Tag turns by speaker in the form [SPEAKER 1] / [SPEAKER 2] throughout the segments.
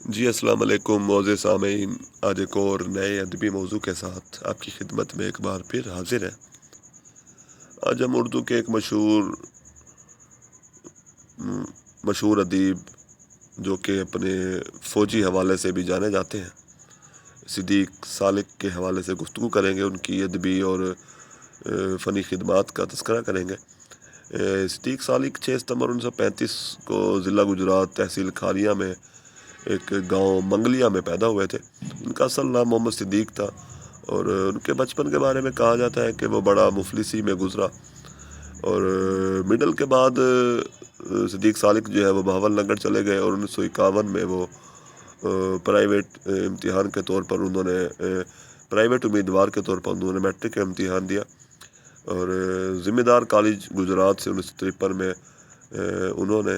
[SPEAKER 1] جی السلام علیکم معزز سامعین، آج ایک اور نئے ادبی موضوع کے ساتھ آپ کی خدمت میں ایک بار پھر حاضر ہیں۔ آج ہم اردو کے ایک مشہور ادیب جو کہ اپنے فوجی حوالے سے بھی جانے جاتے ہیں، صدیق سالک کے حوالے سے گفتگو کریں گے، ان کی ادبی اور فنی خدمات کا تذکرہ کریں گے۔ صدیق سالک 6 ستمبر 1935 کو ضلع گجرات تحصیل کھاریہ میں ایک گاؤں منگلیا میں پیدا ہوئے تھے۔ ان کا اصل نام محمد صدیق تھا، اور ان کے بچپن کے بارے میں کہا جاتا ہے کہ وہ بڑا مفلسی میں گزرا، اور مڈل کے بعد صدیق سالک جو ہے وہ بہاول نگر چلے گئے، اور 1951 میں وہ پرائیویٹ امتحان کے طور پر پرائیویٹ امیدوار کے طور پر انہوں نے میٹرک کا امتحان دیا، اور ذمہ دار کالج گجرات سے 1953 میں انہوں نے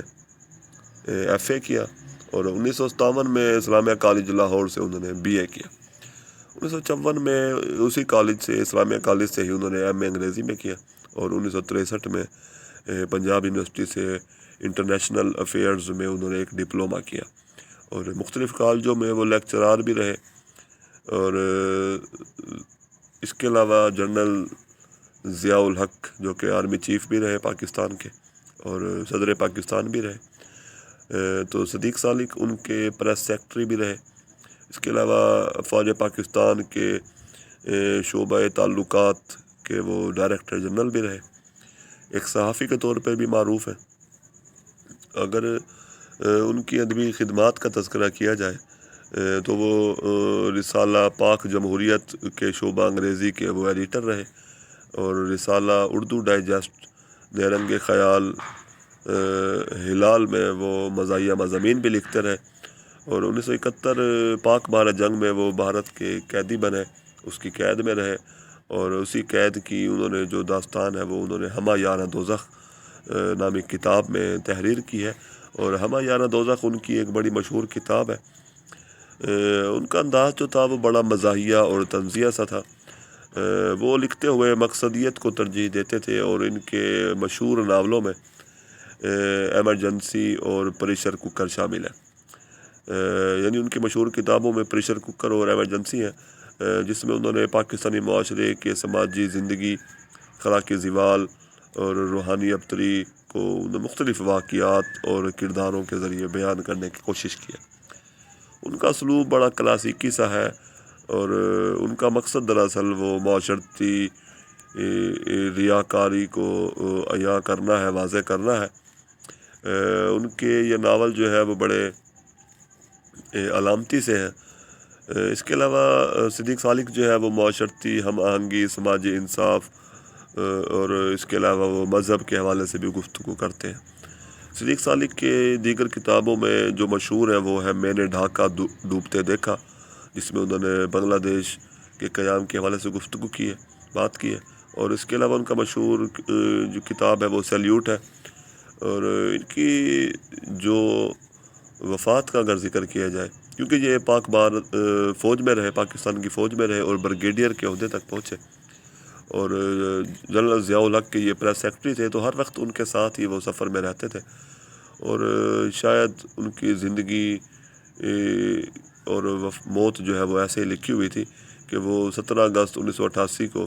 [SPEAKER 1] ایف اے کیا، اور 1957 میں اسلامیہ کالج لاہور سے انہوں نے بی اے کیا۔ 1954 میں اسی کالج سے، اسلامیہ کالج سے ہی انہوں نے ایم اے انگریزی میں کیا، اور 1963 میں پنجاب یونیورسٹی سے انٹرنیشنل افیئرز میں انہوں نے ایک ڈپلومہ کیا، اور مختلف کالجوں میں وہ لیکچرار بھی رہے، اور اس کے علاوہ جنرل ضیاء الحق جو کہ آرمی چیف بھی رہے پاکستان کے، اور صدر پاکستان بھی رہے، تو صدیق سالک ان کے پریس سیکرٹری بھی رہے۔ اس کے علاوہ فوج پاکستان کے شعبہ تعلقات کے وہ ڈائریکٹر جنرل بھی رہے، ایک صحافی کے طور پہ بھی معروف ہیں۔ اگر ان کی ادبی خدمات کا تذکرہ کیا جائے تو وہ رسالہ پاک جمہوریت کے شعبہ انگریزی کے وہ ایڈیٹر رہے، اور رسالہ اردو ڈائجسٹ، نیرنگ خیال، ہلال میں وہ مزاحیہ مضامین بھی لکھتے رہے، اور 1971 پاک بھارت جنگ میں وہ بھارت کے قیدی بنے، اس کی قید میں رہے، اور اسی قید کی انہوں نے جو داستان ہے وہ انہوں نے ہمہ یارہ دوزخ نامی کتاب میں تحریر کی ہے، اور ہمہ یارہ دوزخ ان کی ایک بڑی مشہور کتاب ہے۔ ان کا انداز جو تھا وہ بڑا مزاحیہ اور طنزیہ سا تھا، وہ لکھتے ہوئے مقصدیت کو ترجیح دیتے تھے، اور ان کے مشہور ناولوں میں ایمرجنسی اور پریشر کوکر شامل ہے، یعنی ان کی مشہور کتابوں میں پریشر کوکر اور ایمرجنسی ہے، جس میں انہوں نے پاکستانی معاشرے کے سماجی زندگی، خلاقی زوال اور روحانی ابتری کو مختلف واقعات اور کرداروں کے ذریعے بیان کرنے کی کوشش کی ہے۔ ان کا اسلوب بڑا کلاسیکی سا ہے، اور ان کا مقصد دراصل وہ معاشرتی ریاکاری کو عیاں کرنا ہے، واضح کرنا ہے۔ ان کے یہ ناول جو ہے وہ بڑے علامتی سے ہیں۔ اس کے علاوہ صدیق سالک جو ہے وہ معاشرتی ہم آہنگی، سماجی انصاف، اور اس کے علاوہ وہ مذہب کے حوالے سے بھی گفتگو کرتے ہیں۔ صدیق سالک کے دیگر کتابوں میں جو مشہور ہے وہ ہے میں نے ڈھاکہ ڈوبتے دیکھا، جس میں انہوں نے بنگلہ دیش کے قیام کے حوالے سے گفتگو کی ہے، بات کی ہے، اور اس کے علاوہ ان کا مشہور جو کتاب ہے وہ سیلیوٹ ہے، اور ان کی جو وفات کا اگر ذکر کیا جائے، کیونکہ یہ پاک بھارت فوج میں رہے، پاکستان کی فوج میں رہے، اور بریگیڈیئر کے عہدے تک پہنچے، اور جنرل ضیاء الحق کے یہ پریس سیکرٹری تھے، تو ہر وقت ان کے ساتھ ہی وہ سفر میں رہتے تھے، اور شاید ان کی زندگی اور موت جو ہے وہ ایسے ہی لکھی ہوئی تھی کہ وہ 17 اگست 1988 کو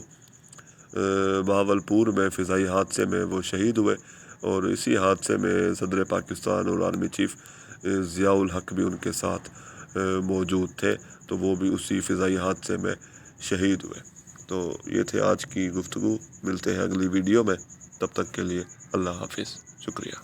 [SPEAKER 1] بہاولپور میں فضائی حادثے میں وہ شہید ہوئے، اور اسی حادثے میں صدر پاکستان اور آرمی چیف ضیاء الحق بھی ان کے ساتھ موجود تھے، تو وہ بھی اسی فضائی حادثے میں شہید ہوئے۔ تو یہ تھے آج کی گفتگو، ملتے ہیں اگلی ویڈیو میں، تب تک کے لیے اللہ حافظ، شکریہ۔